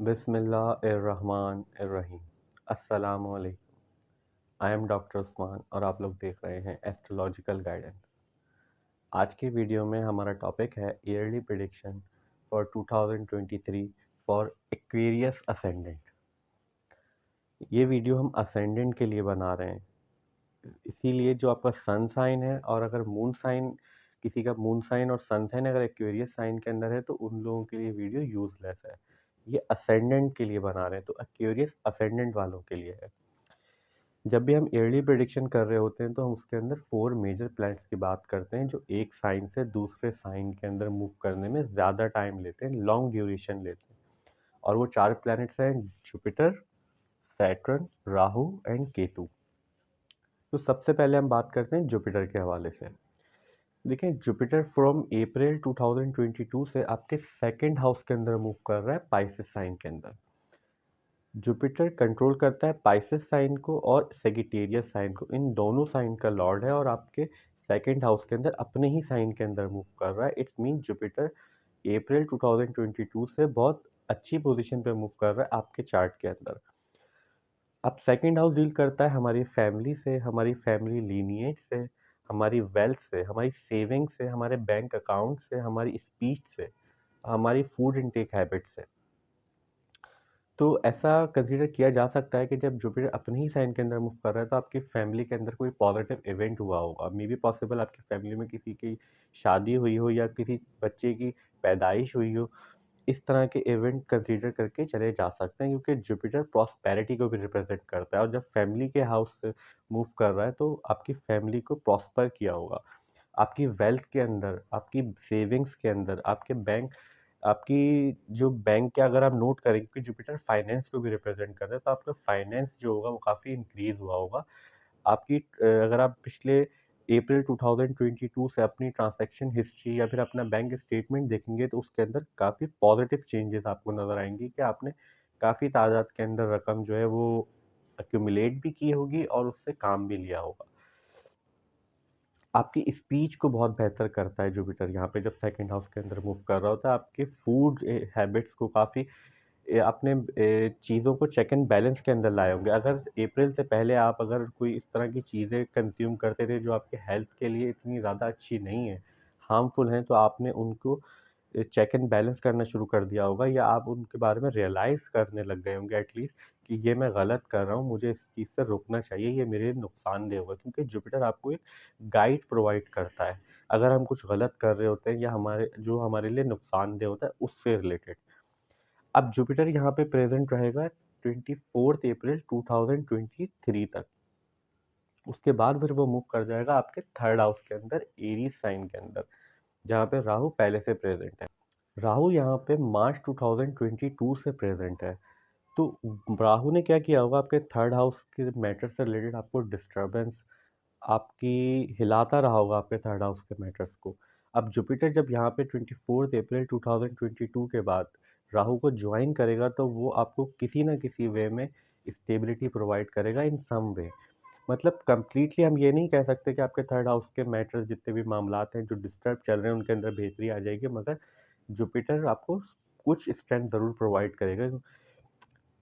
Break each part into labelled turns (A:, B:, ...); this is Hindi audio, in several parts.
A: बिस्मिल्लाहिर्रहमानिर्रहीम। अस्सलामुअलैकुम। आई एम डॉक्टर उस्मान और आप लोग देख रहे हैं एस्ट्रोलॉजिकल गाइडेंस। आज की वीडियो में हमारा टॉपिक है yearly prediction for 2023 for Aquarius ascendant. ये वीडियो हम असेंडेंट के लिए बना रहे हैं, इसीलिए जो आपका सन साइन है और अगर मून साइन, किसी का मून साइन और सन साइन अगर एक्वेरियस साइन के अंदर है तो उन लोगों के लिए वीडियो यूजलेस है। ये असेंडेंट के लिए बना रहे हैं, तो एक्वेरियस असेंडेंट वालों के लिए है। जब भी हम ईयरली प्रेडिक्शन कर रहे होते हैं तो हम उसके अंदर 4 मेजर प्लैनेट्स की बात करते हैं जो एक साइन से दूसरे साइन के अंदर मूव करने में ज़्यादा टाइम लेते हैं, लॉन्ग ड्यूरेशन लेते हैं। और वो 4 प्लैनेट्स हैं Jupiter, Saturn, Rahu and Ketu. तो सबसे पहले हम बात करते हैं जुपिटर के हवाले से। देखिए, जुपिटर फ्रॉम अप्रैल 2022 से आपके सेकंड हाउस के अंदर मूव कर रहा है, पाइसेस साइन के अंदर। जुपिटर कंट्रोल करता है पाइसेस साइन को और सेगिटेरियस साइन को, इन दोनों साइन का लॉर्ड है और आपके सेकंड हाउस के अंदर अपने ही साइन के अंदर मूव कर रहा है। इट्स मीन जुपिटर अप्रैल 2022 से बहुत अच्छी पोजीशन पे मूव कर रहा है आपके चार्ट के अंदर। अब सेकंड हाउस डील करता है हमारी फैमिली से, हमारी फैमिली लीनिएज से, हमारी वेल्थ से, हमारी सेविंग से, हमारे बैंक अकाउंट से, हमारी स्पीच से, हमारी फूड इनटेक हैबिट से। तो ऐसा कंसीडर किया जा सकता है कि जब जुपिटर अपने ही साइन के अंदर मूव कर रहा है तो आपकी फैमिली के अंदर कोई पॉजिटिव इवेंट हुआ होगा। मे बी पॉसिबल आपकी फैमिली में किसी की शादी हुई हो या किसी बच्चे की पैदाइश हुई हो। इस तरह के इवेंट कंसीडर करके चले जा सकते हैं, क्योंकि जुपिटर प्रॉस्पेरिटी को भी रिप्रेजेंट करता है और जब फैमिली के हाउस से मूव कर रहा है तो आपकी फैमिली को प्रॉस्पर किया होगा। आपकी वेल्थ के अंदर, आपकी सेविंग्स के अंदर, आपके बैंक, आपकी जो बैंक के अगर आप नोट करें, क्योंकि जुपिटर फाइनेंस को भी रिप्रेजेंट कर रहा है, तो आपका फाइनेंस जो होगा वो काफ़ी इंक्रीज हुआ होगा। आपकी अगर आप पिछले अप्रैल 2022 से अपनी ट्रांजैक्शन हिस्ट्री या फिर अपना बैंक स्टेटमेंट देखेंगे तो उसके अंदर काफ़ी पॉजिटिव चेंजेस आपको नज़र आएंगी कि आपने काफ़ी तादाद के अंदर रकम जो है वो एक्यूमुलेट भी की होगी और उससे काम भी लिया होगा। आपकी स्पीच को बहुत बेहतर करता है जुपिटर यहाँ पे जब सेकंड हाउस के अंदर मूव कर रहा होता है। आपके फूड हैबिट्स को काफ़ी अपने चीज़ों को चेक एंड बैलेंस के अंदर लाए होंगे। अगर अप्रैल से पहले आप अगर कोई इस तरह की चीज़ें कंज्यूम करते थे जो आपके हेल्थ के लिए इतनी ज़्यादा अच्छी नहीं है, हार्मफुल हैं, तो आपने उनको चेक एंड बैलेंस करना शुरू कर दिया होगा या आप उनके बारे में रियलाइज़ करने लग गए होंगे एटलीस्ट कि ये मैं गलत कर रहा हूँ, मुझे इस चीज़ से रुकना चाहिए, ये मेरे लिए नुकसानदेह होगा। क्योंकि जुपिटर आपको एक गाइड प्रोवाइड करता है अगर हम कुछ गलत कर रहे होते हैं या हमारे लिए नुकसानदेह होता है उससे रिलेटेड। अब जुपिटर यहाँ पे प्रेजेंट रहेगा 24 अप्रैल 2023 तक। उसके बाद फिर वो मूव कर जाएगा आपके थर्ड हाउस के अंदर, एरीज साइन के अंदर, जहाँ पे राहु पहले से प्रेजेंट है। राहु यहाँ पे मार्च 2022 से प्रेजेंट है। तो राहु ने क्या किया होगा, आपके थर्ड हाउस के मैटर से रिलेटेड आपको डिस्टर्बेंस, आपकी हिलाता रहा होगा आपके थर्ड हाउस के मैटर्स को। अब जुपिटर जब यहाँ पे 24 अप्रैल 2022 के बाद राहु को ज्वाइन करेगा तो वो आपको किसी ना किसी वे में स्टेबिलिटी प्रोवाइड करेगा इन सम वे। मतलब कंप्लीटली हम ये नहीं कह सकते कि आपके थर्ड हाउस के मैटर्स जितने भी मामलात हैं जो डिस्टर्ब चल रहे हैं उनके अंदर बेहतरी आ जाएगी, मगर जुपिटर आपको कुछ स्ट्रेंथ ज़रूर प्रोवाइड करेगा।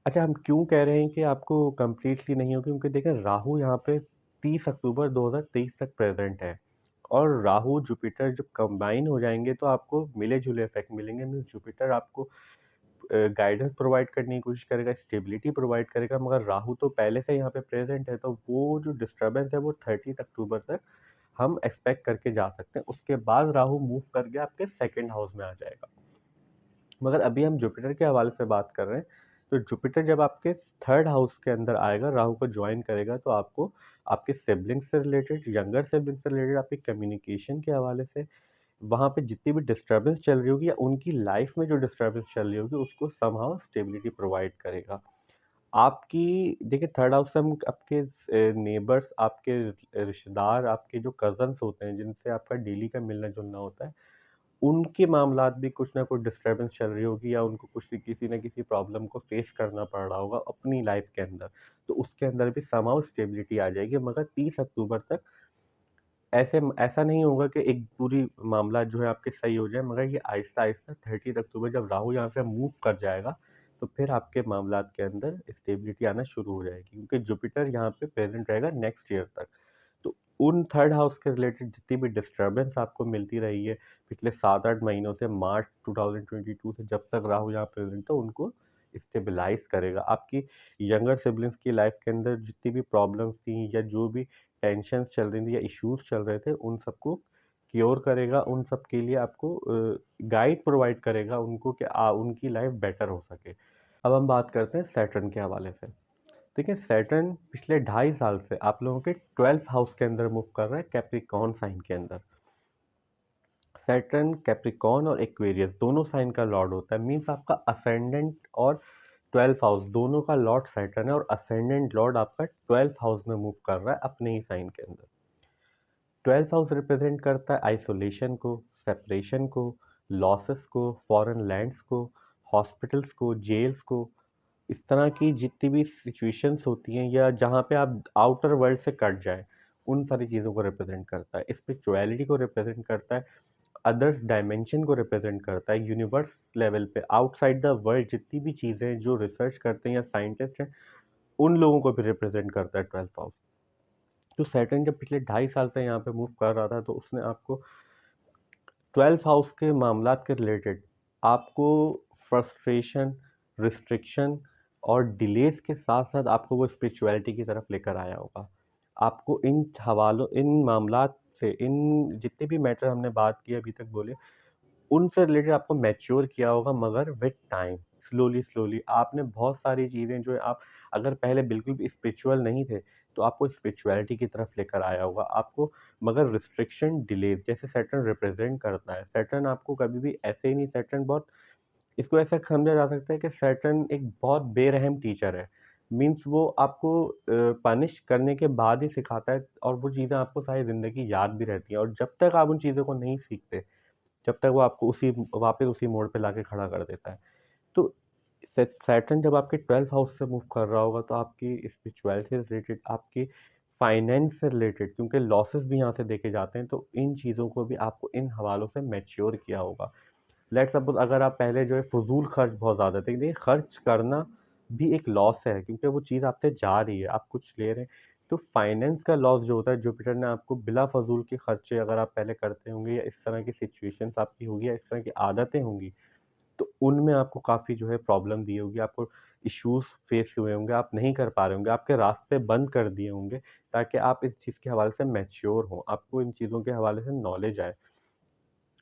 A: अच्छा, हम क्यों कह रहे हैं कि आपको कंप्लीटली नहीं होगी, क्योंकि देखिए राहु यहाँ पे 30 अक्टूबर 2023 तक प्रेजेंट है और राहु जुपिटर जब कंबाइन हो जाएंगे तो आपको मिले जुले इफेक्ट मिलेंगे। मीन जुपिटर आपको गाइडेंस प्रोवाइड करने की कोशिश करेगा, स्टेबिलिटी प्रोवाइड करेगा, मगर राहु तो पहले से यहाँ पे प्रेजेंट है, तो वो जो डिस्टर्बेंस है वो 30 अक्टूबर तक हम एक्सपेक्ट करके जा सकते हैं। उसके बाद राहु मूव करके आपके सेकेंड हाउस में आ जाएगा। मगर अभी हम जुपिटर के हवाले से बात कर रहे हैं, तो जुपिटर जब आपके थर्ड हाउस के अंदर आएगा, राहु को ज्वाइन करेगा, तो आपको आपके सिबलिंग्स से रिलेटेड, यंगर सिबलिंग्स से रिलेटेड, आपकी कम्युनिकेशन के हवाले से, वहाँ पे जितनी भी डिस्टर्बेंस चल रही होगी या उनकी लाइफ में जो डिस्टर्बेंस चल रही होगी उसको समहाउ स्टेबिलिटी प्रोवाइड करेगा। आपकी देखिए थर्ड हाउस से हम आपके नेबर्स, आपके रिश्तेदार, आपके जो कज़न्स होते हैं जिनसे आपका डेली का मिलना जुलना होता है, उनके मामलात भी कुछ ना कुछ डिस्टर्बेंस चल रही होगी या उनको कुछ किसी न किसी प्रॉब्लम को फेस करना पड़ रहा होगा अपनी लाइफ के अंदर, तो उसके अंदर भी समहाउ स्टेबिलिटी आ जाएगी। मगर 30 अक्टूबर तक ऐसा नहीं होगा कि एक पूरी मामला जो है आपके सही हो जाए, मगर ये आहिस्ता-आहिस्ता 30 अक्टूबर जब राहु यहाँ से मूव कर जाएगा, तो फिर आपके मामलात के अंदर स्टेबिलिटी आना शुरू हो जाएगी, क्योंकि जुपिटर यहाँ पे प्रेजेंट रहेगा नेक्स्ट ईयर तक। तो उन थर्ड हाउस के रिलेटेड जितनी भी डिस्टर्बेंस आपको मिलती रही है पिछले 7-8 महीनों से, मार्च 2022 से जब तक राहु यहाँ प्रेजेंट था, उनको स्टेबलाइज करेगा। आपकी यंगर सिबलिंग्स की लाइफ के अंदर जितनी भी प्रॉब्लम्स थी या जो भी टेंशन्स चल रही थी या इश्यूज चल रहे थे, उन सबको क्योर करेगा, उन सब के लिए आपको गाइड प्रोवाइड करेगा उनको कि उनकी लाइफ बेटर हो सके। अब हम बात करते हैं सैटर्न के हवाले से। देखिए, सैटर्न पिछले 2.5 साल से आप लोगों के 12th हाउस के अंदर मूव कर रहा है, कैप्रिकॉर्न साइन के अंदर। सैटर्न कैप्रिकॉर्न और एक्वेरियस दोनों साइन का लॉर्ड होता है, मीन्स आपका असेंडेंट और 12th हाउस दोनों का लॉर्ड सैटर्न है, और असेंडेंट लॉर्ड आपका 12th हाउस में मूव कर रहा है अपने ही साइन के अंदर। 12th हाउस रिप्रेजेंट करता है आइसोलेशन को, सेपरेशन को, लॉसेस को, फॉरेन लैंड्स को, हॉस्पिटल्स को, जेल्स को। इस तरह की जितनी भी सिचुएशंस होती हैं या जहाँ पे आप आउटर वर्ल्ड से कट जाए, उन सारी चीज़ों को रिप्रेजेंट करता है। स्पिरिचुअलिटी को रिप्रेजेंट करता है, अदर्स डायमेंशन को रिप्रेजेंट करता है, यूनिवर्स लेवल पे आउटसाइड द वर्ल्ड जितनी भी चीज़ें जो रिसर्च करते हैं या साइंटिस्ट हैं, उन लोगों को भी रिप्रेजेंट करता है 12th हाउस। तो सैटर्न जब पिछले 2.5 साल से यहाँ पे मूव कर रहा था, तो उसने आपको 12th हाउस के मामलात के रिलेटेड आपको फ्रस्ट्रेशन, रिस्ट्रिक्शन और डिलेस के साथ साथ आपको वो स्पिरिचुअलिटी की तरफ लेकर आया होगा। आपको इन हवालों, इन मामलात से, इन जितने भी मैटर हमने बात की अभी तक बोले, उनसे रिलेटेड आपको मैच्योर किया होगा, मगर विद टाइम, स्लोली स्लोली आपने बहुत सारी चीज़ें जो है, आप अगर पहले बिल्कुल भी स्पिरिचुअल नहीं थे, तो आपको स्पिरिचुअलिटी की तरफ लेकर आया होगा आपको। मगर रिस्ट्रिक्शन, डिले, जैसे सैटर्न रिप्रेजेंट करता है, सैटर्न आपको कभी भी ऐसे ही नहीं, सैटर्न बहुत, इसको ऐसा समझा जा सकता है कि सैटर्न एक बहुत बेरहम टीचर है। मीन्स वो आपको पनिश करने के बाद ही सिखाता है, और वो चीज़ें आपको सारी ज़िंदगी याद भी रहती हैं, और जब तक आप उन चीज़ों को नहीं सीखते, जब तक वो आपको उसी वापस उसी मोड़ पे लाके खड़ा कर देता है। तो सैटर्न जब आपके 12th हाउस से मूव कर रहा होगा, तो आपकी स्पिरिचुअलिटी से रिलेटेड, आपकी फाइनेंस से रिलेटेड, क्योंकि लॉसेस भी यहाँ से देखे जाते हैं, तो इन चीज़ों को भी आपको इन हवालों से मैच्योर किया होगा। लेट्स सपोज अगर आप पहले जो है फजूल खर्च बहुत ज़्यादा थे, देखिए खर्च करना भी एक लॉस है, क्योंकि वो चीज़ आपसे जा रही है, आप कुछ ले रहे हैं। तो फाइनेंस का लॉस जो होता है, जुपिटर ने आपको बिला फजूल के खर्चे अगर आप पहले करते होंगे, या इस तरह की सिचुएशंस आपकी होगी, या इस तरह की आदतें होंगी, तो उनमें आपको काफ़ी जो है प्रॉब्लम दी होगी, आपको इश्यूज फेस हुए होंगे, आप नहीं कर पा रहे होंगे, आपके रास्ते बंद कर दिए होंगे, ताकि आप इस चीज़ के हवाले से मैच्योर हों, आपको इन चीज़ों के हवाले से नॉलेज आए।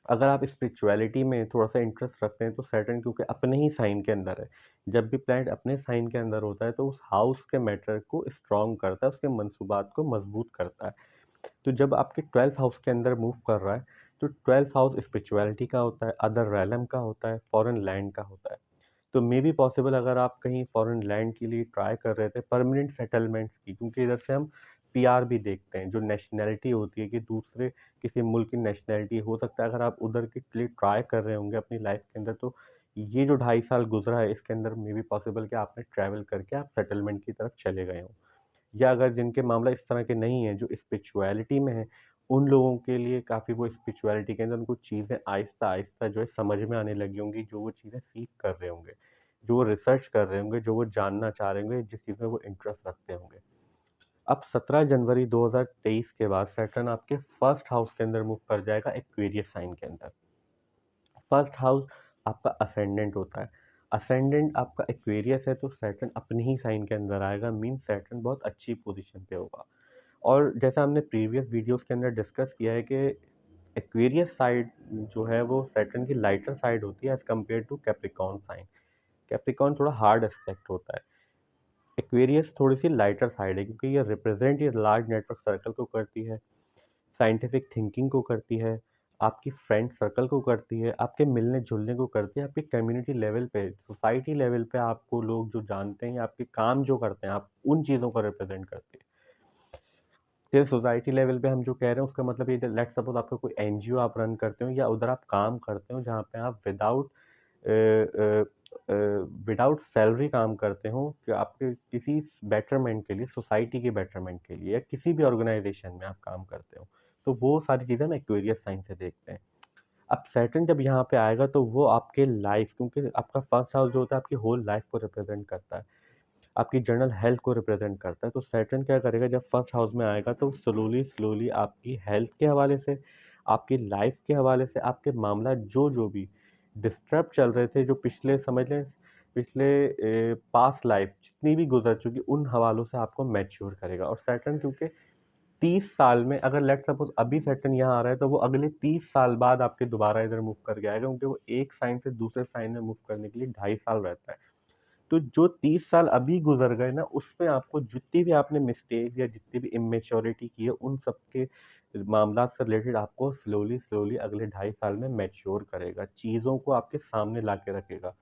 A: अगर आप स्पिरिचुअलिटी में थोड़ा-सा इंटरेस्ट रखते हैं, तो सैटर्न क्योंकि अपने ही साइन के अंदर है, जब भी प्लैनेट अपने साइन के अंदर होता है, तो उस हाउस के मैटर को स्ट्रॉन्ग करता है, उसके मंसूबात को मजबूत करता है। तो जब आपके 12th हाउस के अंदर मूव कर रहा है, तो 12th हाउस स्पिरिचुअलिटी का होता है, अदर रैलम का होता है, फॉरेन लैंड का होता है। तो मे बी पॉसिबल अगर आप कहीं फॉरेन लैंड के लिए ट्राई कर रहे थे, परमानेंट सेटलमेंट्स की, क्योंकि इधर से हम पीआर भी देखते हैं, जो नेशनैलिटी होती है कि दूसरे किसी मुल्क की नेशनैलिटी हो सकता है, अगर आप उधर के लिए ट्राई कर रहे होंगे अपनी लाइफ के अंदर, तो ये जो 2.5 साल गुजरा है, इसके अंदर मे बी पॉसिबल कि आपने ट्रैवल करके आप सेटलमेंट की तरफ चले गए हों। या अगर जिनके मामला इस तरह के नहीं है, जो स्पिरिचुअलिटी में है, उन लोगों के लिए काफ़ी वो स्पिरिचुअलिटी के अंदर उनको चीज़ें आहिस्ता-आहिस्ता जो है समझ में आने लगी होंगी, जो वो चीज़ें सीख कर रहे होंगे, जो वो रिसर्च कर रहे होंगे, जो वो जानना चाह रहे होंगे, जिस चीज़ में वो इंटरेस्ट रखते होंगे। अब 17 जनवरी 2023 के बाद सैटर्न आपके फर्स्ट हाउस के अंदर मूव कर जाएगा, एक्वेरियस साइन के अंदर। फर्स्ट हाउस आपका असेंडेंट होता है। असेंडेंट आपका एक्वेरियस है, तो सैटर्न अपने ही साइन के अंदर आएगा, मीन सैटर्न बहुत अच्छी पोजीशन पे होगा। और जैसा हमने प्रीवियस वीडियोस के अंदर डिस्कस किया है कि एक्वेरियस साइड जो है वो सैटर्न की लाइटर साइड होती है as compare to Capricorn sign. Capricorn थोड़ा हार्ड एस्पेक्ट होता है, एक्वेरियस थोड़ी सी लाइटर साइड है, क्योंकि ये रिप्रेजेंट ये लार्ज नेटवर्क सर्कल को करती है, साइंटिफिक थिंकिंग को करती है, आपकी फ्रेंड सर्कल को करती है, आपके मिलने-जुलने को करती है, आपकी कम्युनिटी लेवल पे, सोसाइटी लेवल पे आपको लोग जो जानते हैं, आपके काम जो करते हैं, आप उन चीज़ों को रिप्रेजेंट करती है। फिर सोसाइटी लेवल पे हम जो कह रहे हैं, उसका मतलब ये, लेट्स सपोज़ आपका कोई एनजीओ आप रन करते हो, या उधर आप काम करते हो, जहाँ पे आप विदाउट सैलरी काम करते हो, कि आपके किसी बेटरमेंट के लिए, सोसाइटी के बेटरमेंट के लिए, या किसी भी ऑर्गेनाइजेशन में आप काम करते हो, तो वो सारी चीज़ें हम एक्वेरियस साइन से देखते हैं। अब सैटर्न जब यहाँ पे आएगा तो वो आपके लाइफ, क्योंकि आपका फर्स्ट हाउस जो होता है आपकी होल लाइफ को रिप्रेजेंट करता है, आपकी जनरल हेल्थ को रिप्रेजेंट करता है। तो सैटर्न क्या करेगा, जब फर्स्ट हाउस में आएगा तो स्लोली स्लोली आपकी हेल्थ के हवाले से, आपकी लाइफ के हवाले से, आपके मामला जो जो भी डिस्टर्ब चल रहे थे, जो पिछले समझ लें पिछले पास्ट लाइफ जितनी भी गुजर चुकी, उन हवालों से आपको मैच्योर करेगा। और सैटर्न क्योंकि 30 साल में, अगर लेट सपोज अभी सैटर्न यहाँ आ रहा है तो वो अगले 30 साल बाद आपके दोबारा इधर मूव करके आएगा, क्योंकि वो एक साइन से दूसरे साइन में मूव करने के लिए 2.5 साल रहता है। तो जो 30 साल अभी गुजर गए ना, उसमें आपको जितनी भी आपने मिस्टेक या जितनी भी इमेच्योरिटी की है, उन सब के मामला से रिलेटेड आपको स्लोली स्लोली अगले 2.5 साल में मैच्योर करेगा, चीज़ों को आपके सामने ला के रखेगा।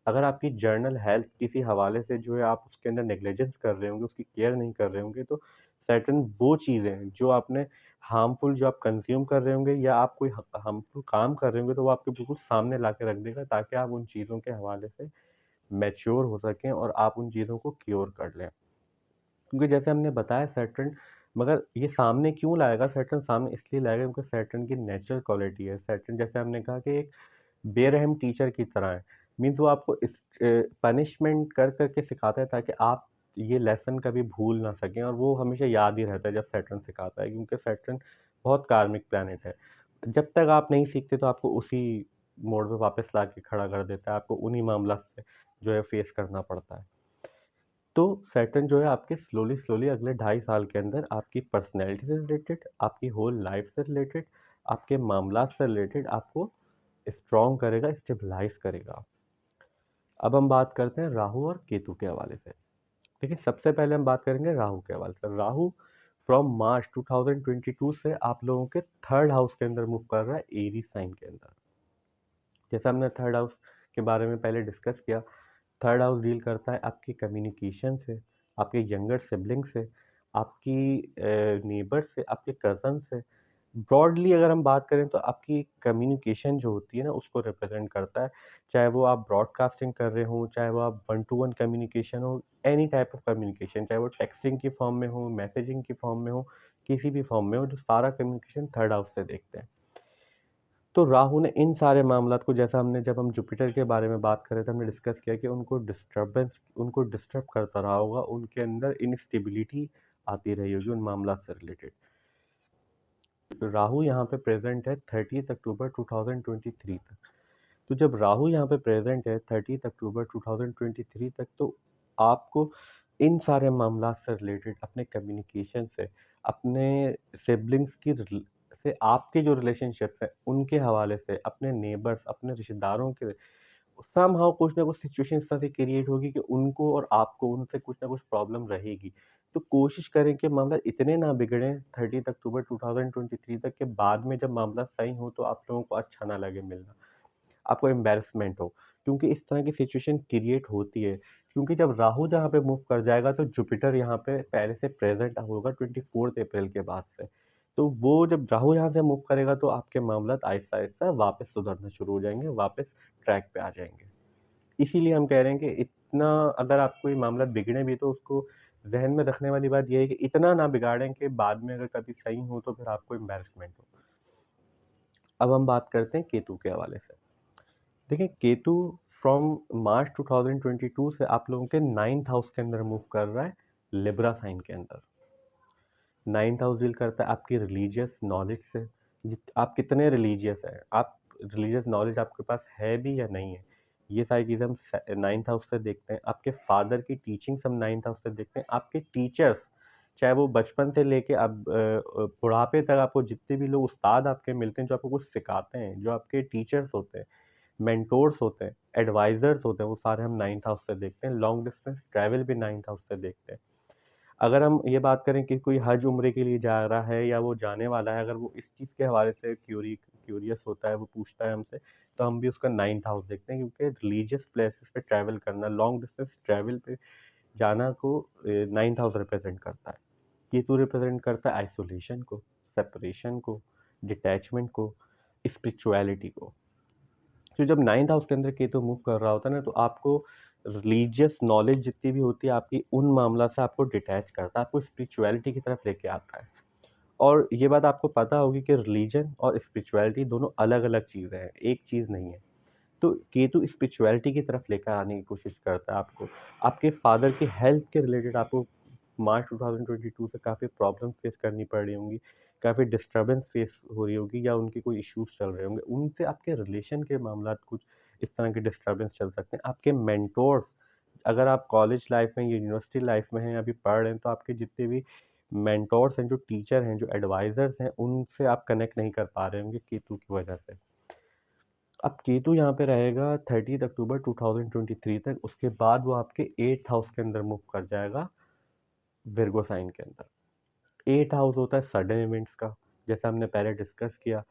A: अगर आपकी जर्नल हेल्थ किसी हवाले से जो है आप उसके अंदर नेग्लिजेंस कर रहे होंगे, उसकी केयर नहीं कर रहे होंगे, तो सर्टेन वो चीज़ें हैं जो आपने हार्मफुल जो आप कंज्यूम कर रहे होंगे या आप कोई हार्मफुल काम कर रहे होंगे, तो वो आपके बिल्कुल सामने ला के रख देगा, ताकि आप उन चीज़ों के हवाले से मैच्योर हो सकें और आप उन चीज़ों को क्योर कर लें। क्योंकि जैसे हमने बताया सैटर्न, मगर ये सामने क्यों लाएगा, सैटर्न सामने इसलिए लाएगा क्योंकि सैटर्न की नेचुरल क्वालिटी है। सैटर्न जैसे हमने कहा कि एक बेरहम टीचर की तरह है। मीन्स वो आपको इस पनिशमेंट कर कर के सिखाता है, ताकि आप ये लेसन कभी भूल ना सकें, और वो हमेशा याद ही रहता है जब सैटर्न सिखाता है, क्योंकि सैटर्न बहुत कार्मिक प्लैनेट है। जब तक आप नहीं सीखते तो आपको उसी मोड़ पे वापस ला के खड़ा कर देता है, आपको उन्हीं मामला से जो है फेस करना पड़ता है। तो सैटर्न जो है आपके स्लोली स्लोली अगले 2.5 साल के अंदर आपकी पर्सनैलिटी से रिलेटेड, आपकी होल लाइफ से रिलेटेड, आपके मामला से रिलेटेड आपको स्ट्रॉन्ग करेगा, स्टेबलाइज करेगा। अब हम बात करते हैं राहु और केतु के हवाले से। देखिए, सबसे पहले हम बात करेंगे राहु के हवाले से। राहु फ्रॉम मार्च 2022 से आप लोगों के थर्ड हाउस के अंदर मूव कर रहा है, एरी साइन के अंदर। जैसा हमने थर्ड हाउस के बारे में पहले डिस्कस किया, थर्ड हाउस डील करता है आपकी कम्युनिकेशन से, आपके यंगर सिबलिंग से, आपकी नेबर से, आपके कज़न से। ब्रॉडली अगर हम बात करें तो आपकी कम्युनिकेशन जो होती है ना, उसको रिप्रेजेंट करता है। चाहे वो आप ब्रॉडकास्टिंग कर रहे हो, चाहे वो आप वन टू वन कम्युनिकेशन हो, एनी टाइप ऑफ कम्युनिकेशन, चाहे वो टेक्सटिंग की फॉर्म में हो, मैसेजिंग की फॉर्म में हो, किसी भी फॉर्म में हो, जो सारा कम्युनिकेशन थर्ड हाउस से देखते हैं। तो राहु ने इन सारे मामलात को, जैसा हमने जब हम जुपिटर के बारे में बात कर रहे थे, हमने डिस्कस किया कि उनको डिस्टर्ब करता रहा होगा, उनके अंदर इनस्टेबिलिटी आती रही होगी उन मामला से रिलेटेड। राहु यहाँ पे प्रेजेंट है 30 अक्टूबर 2023 तक। तो जब राहु यहाँ पे प्रेजेंट है 30 अक्टूबर 2023 तक, तो आपको इन सारे मामला से रिलेटेड, अपने कम्युनिकेशन से, अपने सिबलिंग्स की से आपके जो रिलेशनशिप्स हैं उनके हवाले से, अपने नेबर्स, अपने रिश्तेदारों के, समहाउ कुछ ना कुछ सिचुएशन इस तरह से क्रिएट होगी कि उनको और आपको उनसे कुछ ना कुछ प्रॉब्लम रहेगी। तो कोशिश करें कि मामला इतने ना बिगड़े 30 अक्टूबर 2023 तक के बाद में, जब मामला सही हो तो आप लोगों को अच्छा ना लगे मिलना, आपको एम्बैरेसमेंट हो, क्योंकि इस तरह की सिचुएशन क्रिएट होती है। क्योंकि जब राहु जहाँ पे मूव कर जाएगा तो जुपिटर यहाँ पे पहले से प्रेजेंट होगा 24 अप्रैल के बाद से। तो वो जब राहु यहाँ से मूव करेगा तो आपके मामला आहिस्ता आहिस्ता वापस सुधरना शुरू हो जाएंगे, वापस ट्रैक पे आ जाएंगे। इसीलिए हम कह रहे हैं कि इतना, अगर आपको ये मामला बिगड़े भी तो उसको जहन में रखने वाली बात यह है कि इतना ना बिगाड़ें कि बाद में अगर कभी सही हो तो फिर आपको एम्बैरेसमेंट हो। अब हम बात करते हैं केतु के हवाले से। देखिए, केतु फ्रॉम मार्च 2022 से आप लोगों के 9th हाउस के अंदर मूव कर रहा है, लिब्रा साइन के अंदर। 9th हाउस डील करता है आपकी रिलीजियस नॉलेज से। आप कितने रिलीजियस हैं, आप रिलीजियस नॉलेज आपके पास है भी या नहीं है, ये सारी चीज़ें हम 9th हाउस से देखते हैं। आपके फादर की टीचिंग्स हम 9th हाउस से देखते हैं। आपके टीचर्स, चाहे वो बचपन से लेके अब बुढ़ापे तक, आपको जितने भी लोग उस्ताद आपके मिलते हैं जो आपको कुछ सिखाते हैं, जो आपके टीचर्स होते हैं, मेंटोर्स होते हैं, एडवाइजर्स होते हैं, वो सारे हम 9th हाउस से देखते हैं। लॉन्ग डिस्टेंस ट्रैवल भी 9th हाउस से देखते हैं। अगर हम ये बात करें कि कोई हज उम्रे के लिए जा रहा है या वो जाने वाला है, अगर वो इस चीज़ के हवाले से क्यूरियस होता है, वो पूछता है हमसे, तो हम भी उसका 9th हाउस देखते हैं, क्योंकि रिलीजियस प्लेसेस पे ट्रैवल करना, लॉन्ग डिस्टेंस ट्रैवल पे जाना को 9th हाउस रिप्रेजेंट करता है। केतु रिप्रेजेंट करता है आइसोलेशन को, सेपरेशन को, डिटैचमेंट को, स्पिरिचुअलिटी को। तो जब 9th हाउस के अंदर केतु मूव कर रहा होता है ना, तो आपको रिलीजियस नॉलेज जितनी भी होती है आपकी, उन मामला से आपको डिटैच करता है, आपको स्पिरिचुअलिटी की तरफ लेके आता है। और ये बात आपको पता होगी कि रिलीजन और स्पिरिचुअलिटी दोनों अलग-अलग चीज़ें हैं, एक चीज़ नहीं है। तो केतु स्पिरिचुअलिटी की तरफ लेकर आने की कोशिश करता है आपको। आपके फादर की हेल्थ के रिलेटेड आपको मार्च 2022 से काफ़ी प्रॉब्लम्स फेस करनी पड़ रही होंगी, काफ़ी डिस्टर्बेंस फेस हो रही होगी या उनके कोई इश्यूज़ चल रहे होंगे। उनसे आपके रिलेशन के मामलात कुछ इस तरह के डिस्टर्बेंस चल सकते हैं। आपके मेंटोर्स, अगर आप कॉलेज लाइफ़ में या यूनिवर्सिटी लाइफ़ में हैं, अभी पढ़ रहे हैं, तो आपके जितने भी मेंटोर्स हैं, जो टीचर हैं, जो एडवाइज़र्स हैं, उनसे आप कनेक्ट नहीं कर पा रहे होंगे केतु की वजह से। अब केतु यहाँ पे रहेगा 30 अक्टूबर 2023 तक। उसके बाद वो आपके 8th हाउस के अंदर मूव कर जाएगा, विर्गो साइन के अंदर। 8th हाउस होता है सडन इवेंट्स का, जैसा हमने पहले डिस्कस किया।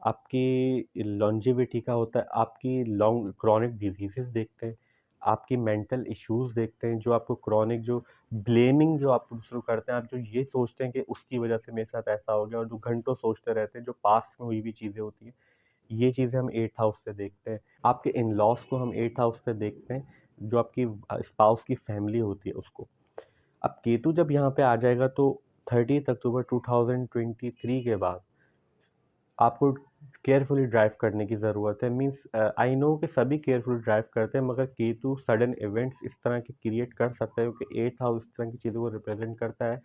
A: आपकी लॉन्जेविटी का होता है, आपकी लॉन्ग क्रॉनिक डिजीजेस देखते हैं, आपकी मेंटल इश्यूज देखते हैं, जो आपको क्रॉनिक, जो ब्लेमिंग जो आप दूसरों को करते हैं, आप जो ये सोचते हैं कि उसकी वजह से मेरे साथ ऐसा हो गया, और जो घंटों सोचते रहते हैं, जो पास्ट में हुई हुई चीज़ें होती हैं, ये चीज़ें हम 8th हाउस से देखते हैं। आपके इन लॉज को हम 8th हाउस से देखते हैं, जो आपकी स्पाउस की फैमिली होती है उसको। अब केतु जब यहाँ पे आ जाएगा तो 30 अक्टूबर 2023 के बाद आपको केयरफुली ड्राइव करने की ज़रूरत है। मीन्स आई नो कि सभी केयरफुली ड्राइव करते हैं, मगर केतु सडन इवेंट्स इस तरह के क्रिएट कर सकता है, क्योंकि 8th हाउस इस तरह की चीज़ों को रिप्रेजेंट करता है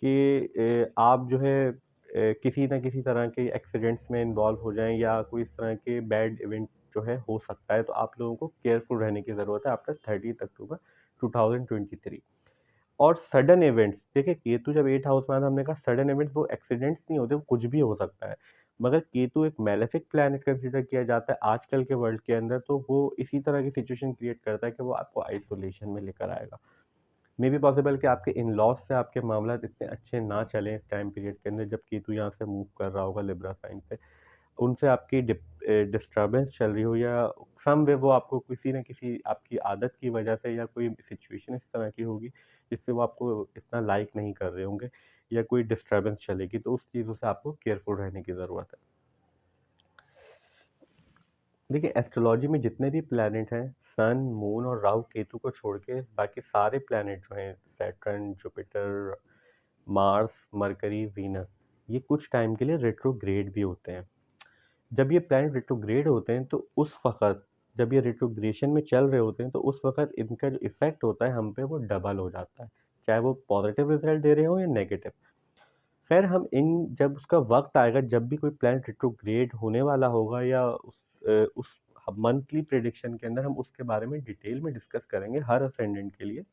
A: कि आप जो है किसी न किसी तरह के एक्सीडेंट्स में इन्वॉल्व हो जाएँ, या कोई इस तरह के बैड इवेंट जो है हो सकता है। तो आप लोगों को केयरफुल रहने की ज़रूरत है आफ्टर 30 अक्टूबर 2023। और सडन इवेंट्स, देखिए केतु जब 8th हाउस में आता है, हमने कहा सडन इवेंट्स वो एक्सीडेंट्स नहीं होते, वो कुछ भी हो सकता है। मगर केतु एक मैलेफिक प्लैनेट कंसीडर किया जाता है आजकल के वर्ल्ड के अंदर, तो वो इसी तरह की सिचुएशन क्रिएट करता है कि वो आपको आइसोलेशन में लेकर आएगा। मे बी पॉसिबल कि आपके इन-लॉज़ से आपके मामलात इतने अच्छे ना चलें इस टाइम पीरियड के अंदर, जब केतु यहाँ से मूव कर रहा होगा लिब्रा साइन से। उनसे आपकी डिस्टर्बेंस चल रही हो, या सम वे वो आपको किसी न किसी आपकी आदत की वजह से, या कोई सिचुएशन इस तरह की होगी जिससे वो आपको इतना लाइक नहीं कर रहे होंगे, या कोई डिस्टर्बेंस चलेगी, तो उस चीज़ों से आपको केयरफुल रहने की ज़रूरत है। देखिए एस्ट्रोलॉजी में जितने भी प्लैनेट हैं, सन, मून और राहु केतु को छोड़ के बाकी सारे प्लैनेट जो हैं, Saturn, Jupiter, Mars, mercury, Venus, ये कुछ टाइम के लिए रेट्रोग्रेड भी होते हैं। जब ये प्लैनेट रेट्रोग्रेड होते हैं, तो उस वक़्त, जब ये रेट्रोग्रेशन में चल रहे होते हैं, तो उस वक़्त इनका जो इफ़ेक्ट होता है हम पे, वो डबल हो जाता है। चाहे वो पॉज़िटिव रिज़ल्ट दे रहे हों या नेगेटिव। ख़ैर हम इन जब उसका वक़्त आएगा, जब भी कोई प्लैनेट रेट्रोग्रेड होने वाला होगा, या उस मंथली प्रेडिक्शन के अंदर हम उसके बारे में डिटेल में डिस्कस करेंगे हर असेंडेंट के लिए।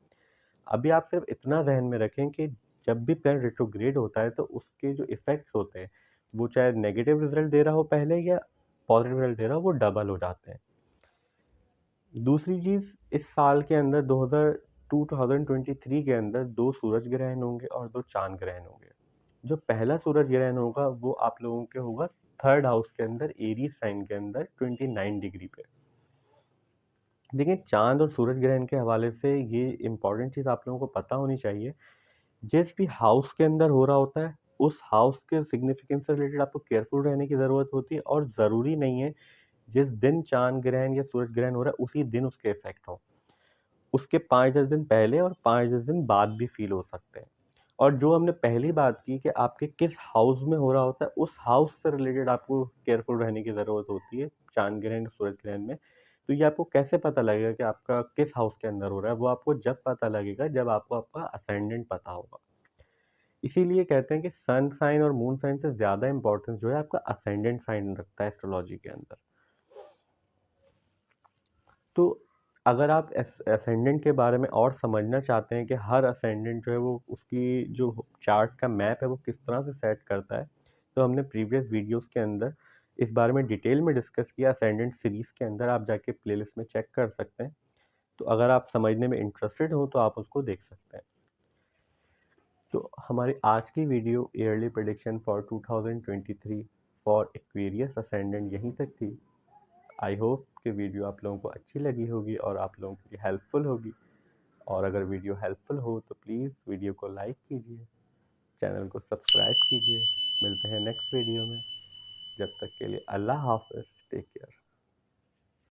A: अभी आप सिर्फ इतना ज़हन में रखें कि जब भी प्लैनेट रेट्रोग्रेड होता है, तो उसके जो इफ़ेक्ट्स होते हैं, वो चाहे नेगेटिव रिज़ल्ट दे रहा हो पहले, या पॉज़िटिव रिज़ल्ट दे रहा हो, वो डबल हो जाते हैं। दूसरी चीज़, इस साल के अंदर 2023 के अंदर 2 सूरज ग्रहण होंगे और 2 चाँद ग्रहण होंगे। जो पहला सूरज ग्रहण होगा, वो आप लोगों के होगा 3rd हाउस के अंदर, एरीज़ साइन के अंदर 29 डिग्री पे। देखिए चाँद और सूरज ग्रहण के हवाले से ये इम्पोर्टेंट चीज़ आप लोगों को पता होनी चाहिए, जिस भी हाउस के अंदर हो रहा होता है, उस हाउस के सिग्निफिकेंस से रिलेटेड आपको केयरफुल रहने की ज़रूरत होती है, और ज़रूरी नहीं है जिस दिन चाँद ग्रहण या सूरज ग्रहण हो रहा है उसी दिन उसके इफ़ेक्ट हों। उसके 5-10 दिन पहले और 5-10 दिन बाद भी फ़ील हो सकते हैं। और जो हमने पहली बात की कि आपके किस हाउस में हो रहा होता है, उस हाउस से रिलेटेड आपको केयरफुल रहने की ज़रूरत होती है चाँद ग्रहण, सूरज ग्रहण में। तो ये आपको कैसे पता लगेगा कि आपका किस हाउस के अंदर हो रहा है? वो आपको जब पता लगेगा, जब आपको आपका असेंडेंट पता होगा। इसीलिए कहते हैं कि सन साइन और मून साइन से ज़्यादा इम्पोर्टेंस जो है आपका असेंडेंट साइन रखता है एस्ट्रोलॉजी के अंदर। तो अगर आप असेंडेंट के बारे में और समझना चाहते हैं कि हर असेंडेंट जो है वो उसकी जो चार्ट का मैप है वो किस तरह से सेट करता है, तो हमने प्रीवियस वीडियोस के अंदर इस बारे में डिटेल में डिस्कस किया। असेंडेंट सीरीज़ के अंदर आप जाके प्लेलिस्ट में चेक कर सकते हैं। तो अगर आप समझने में इंटरेस्टेड हो तो आप उसको देख सकते हैं। तो हमारी आज की video yearly prediction for 2023 for Aquarius ascendant यहीं तक थी। आई होप कि वीडियो आप लोगों को अच्छी लगी होगी और आप लोगों के लिए हेल्पफुल होगी। और अगर वीडियो हेल्पफुल हो तो प्लीज़ वीडियो को लाइक कीजिए, चैनल को सब्सक्राइब कीजिए। मिलते हैं नेक्स्ट वीडियो में। जब तक के लिए अल्लाह हाफ़िज़, टेक केयर।